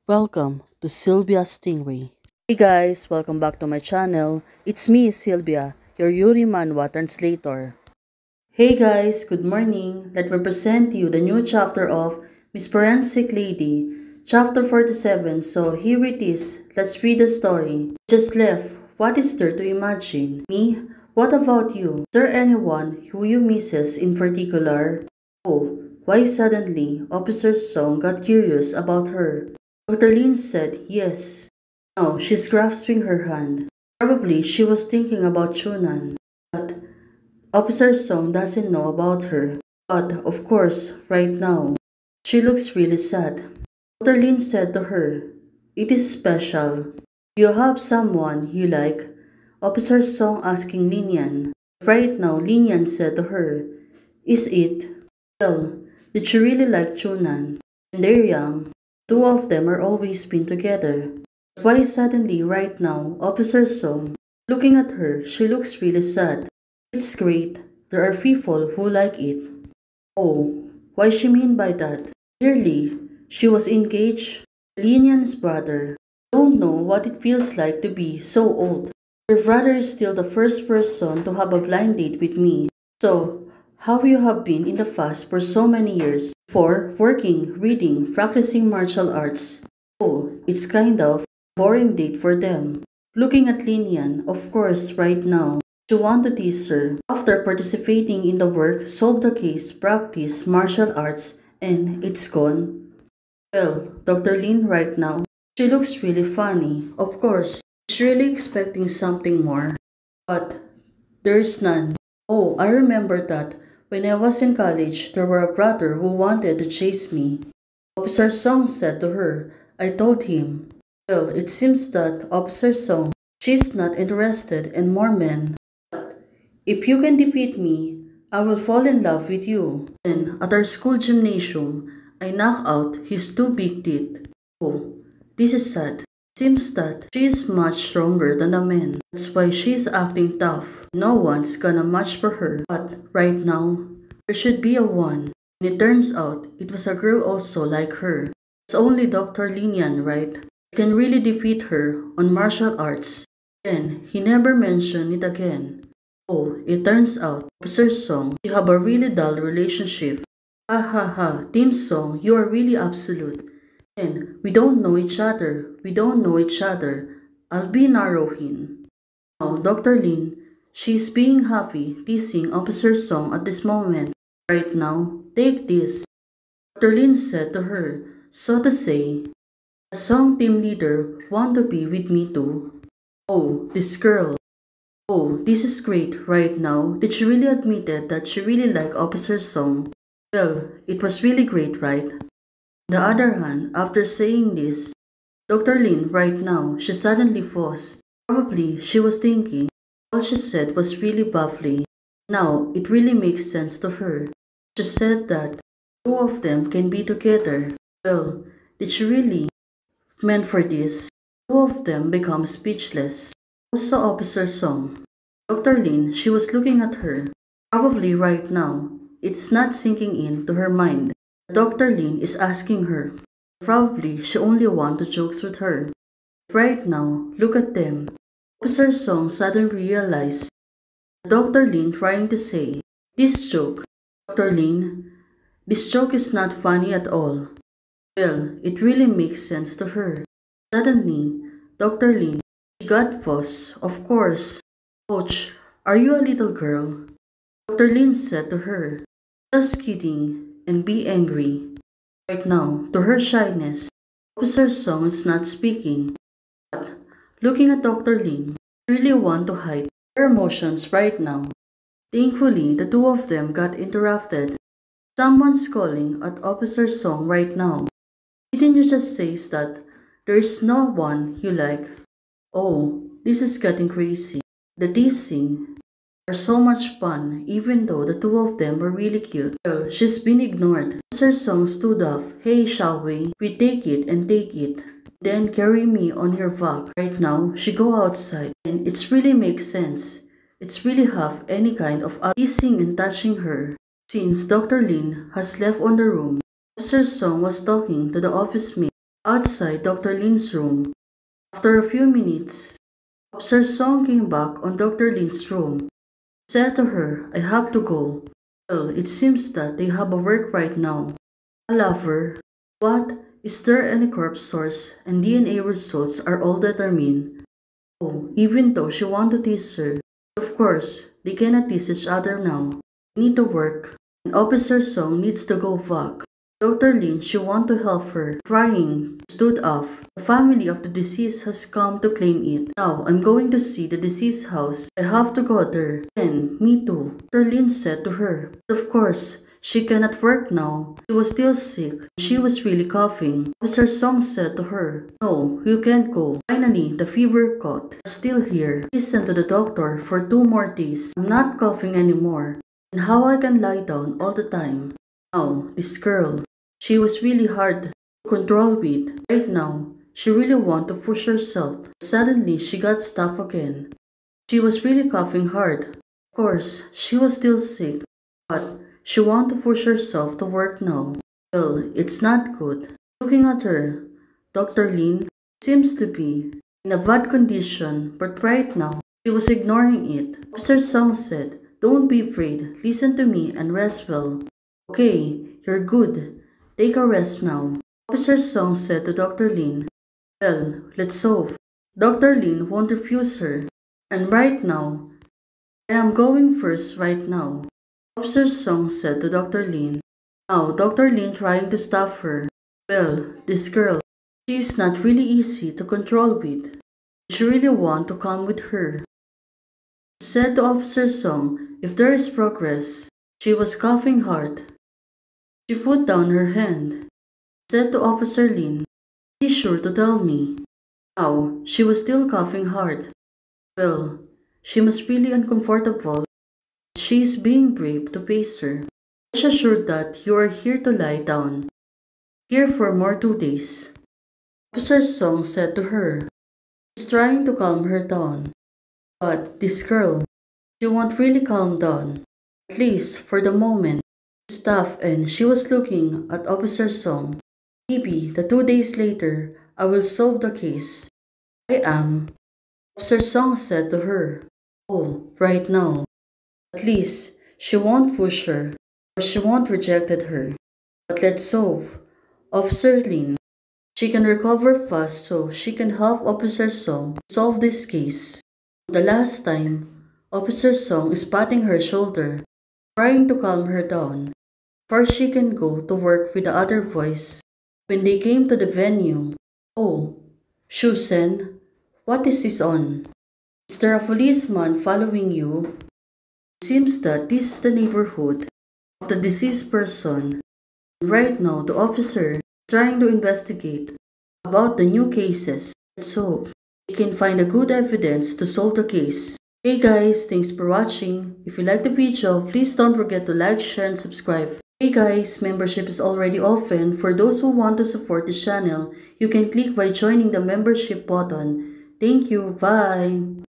Welcome to Sylvia Stingray. Hey guys, welcome back to my channel. It's me, Sylvia, your Yuri Manhwa translator. Hey guys, good morning. Let me present to you the new chapter of Miss Forensic Lady, chapter 47. So here it is. Let's read the story. Just left. What is there to imagine? Me? What about you? Is there anyone who you misses in particular? Oh, why suddenly Officer Song got curious about her? Dr. Lin said yes. Now she's grasping her hand. Probably she was thinking about Chunan. But Officer Song doesn't know about her. But of course, right now, she looks really sad. Dr. Lin said to her, "It is special. You have someone you like?" Officer Song asking Linian. Right now, Linian said to her, "Is it? Well, did you really like Chunan? When they're young, two of them are always been together. Why suddenly right now, Officer Song? Looking at her, she looks really sad. It's great. There are people who like it. Oh, why she mean by that? Clearly, she was engaged. Linian's brother. Don't know what it feels like to be so old. Your brother is still the first person to have a blind date with me. So, how you have been in the fast for so many years? For working, reading, practicing martial arts. Oh, it's kind of boring date for them. Looking at Linian, of course, right now, she want to tease her. After participating in the work, solve the case, practice martial arts, and it's gone. Well, Dr. Lin right now, she looks really funny. Of course, she's really expecting something more. But there's none. Oh, I remember that when I was in college, there were a brother who wanted to chase me. Officer Song said to her, I told him. Well, it seems that Officer Song, she's not interested in more men. If you can defeat me, I will fall in love with you. Then, at our school gymnasium, I knock out his two big teeth. Oh, this is sad. Seems that she is much stronger than the men. That's why she's acting tough. No one's gonna match for her. But right now, there should be a one. And it turns out it was a girl also like her. It's only Dr. Linian, right? Can really defeat her on martial arts. Then, he never mentioned it again. Oh, it turns out, Officer Song, you have a really dull relationship. Ha ha ha, Team Song, you are really absolute. And we don't know each other. We don't know each other. I'll be Narohin. Now, Dr. Lin, she's being happy, teasing Officer Song at this moment. Right now, take this. Dr. Lin said to her, so to say, the Song team leader want to be with me too. Oh, this girl. Oh, this is great right now. Did she really admitted that she really liked Officer Song? Well, it was really great, right? On the other hand, after saying this, Dr. Lin right now, she suddenly paused. Probably she was thinking all she said was really baffling. Now, it really makes sense to her. She said that two of them can be together. Well, did she really meant for this? Two of them become speechless. Also Officer Song. Dr. Lin, she was looking at her. Probably right now, it's not sinking in to her mind. Dr. Lin is asking her. Probably she only want to joke with her. Right now, look at them. Officer Song suddenly realized Dr. Lin trying to say, this joke, Dr. Lin, this joke is not funny at all. Well, it really makes sense to her. Suddenly, Dr. Lin, she got fuss, of course. Coach, are you a little girl? Dr. Lin said to her, just kidding, and be angry. Right now, to her shyness, Officer Song is not speaking. But, looking at Dr. Lin, she really want to hide her emotions right now. Thankfully, the two of them got interrupted. Someone's calling at Officer Song right now. Didn't you just say that there is no one you like? Oh, this is getting crazy. The teasing are so much fun, even though the two of them were really cute. Well, she's been ignored. Officer Song stood up. Hey, shall we? We take it and take it. Then carry me on your back. Right now, she go outside. And it's really makes sense. It's really have any kind of teasing and touching her. Since Dr. Lin has left on the room, Officer Song was talking to the office mate. Outside Dr. Lin's room, after a few minutes, Officer Song came back on Dr. Lin's room. He said to her, I have to go. Well, it seems that they have a work right now. A lover. What? Is there any corpse source and DNA results are all determined? Oh, even though she wanted to tease her. Of course, they cannot tease each other now. They need to work. And Officer Song needs to go back. Dr. Lin, she want to help her. Crying, stood up. The family of the deceased has come to claim it. Now, I'm going to see the deceased house. I have to go there. Then, me too. Dr. Lin said to her. Of course, she cannot work now. She was still sick. She was really coughing. Officer Song said to her, no, you can't go. Finally, the fever caught. Still here. Listen to the doctor for 2 more days. I'm not coughing anymore. And how I can lie down all the time. Now, this girl. She was really hard to control with. Right now, she really wanted to push herself. Suddenly, she got stuck again. She was really coughing hard. Of course, she was still sick. But she wanted to push herself to work now. Well, it's not good. Looking at her, Dr. Lin seems to be in a bad condition, but right now, she was ignoring it. Officer Song said, don't be afraid. Listen to me and rest well. Okay, you're good. Take a rest now. Officer Song said to Dr. Lin, well, let's hope. Dr. Lin won't refuse her. And right now, I am going first right now. Officer Song said to Dr. Lin. Now, Dr. Lin trying to stop her. Well, this girl, she is not really easy to control with. She really want to come with her. She said to Officer Song if there is progress. She was coughing hard. She put down her hand. Said to Officer Lin, be sure to tell me. Now, she was still coughing hard. Well, she must really uncomfortable. She is being brave to face her. Rest assured that you are here to lie down. Here for more 2 days. Officer Song said to her. He's trying to calm her down. But this girl, she won't really calm down. At least for the moment. Staff and she was looking at Officer Song. Maybe the 2 days later, I will solve the case. I am. Officer Song said to her. Oh, right now. At least she won't push her or she won't rejected her. But let's hope. Officer Lin, she can recover fast so she can help Officer Song solve this case. The last time, Officer Song is patting her shoulder, trying to calm her down, before she can go to work with the other boys. When they came to the venue, oh, Shu Sen, what is this on? Is there a policeman following you? It seems that this is the neighborhood of the deceased person. Right now, the officer is trying to investigate about the new cases. Let's hope we can find a good evidence to solve the case. Hey guys, thanks for watching. If you liked the video, please don't forget to like, share, and subscribe. Hey guys, membership is already open. For those who want to support this channel, you can click by joining the membership button. Thank you, bye!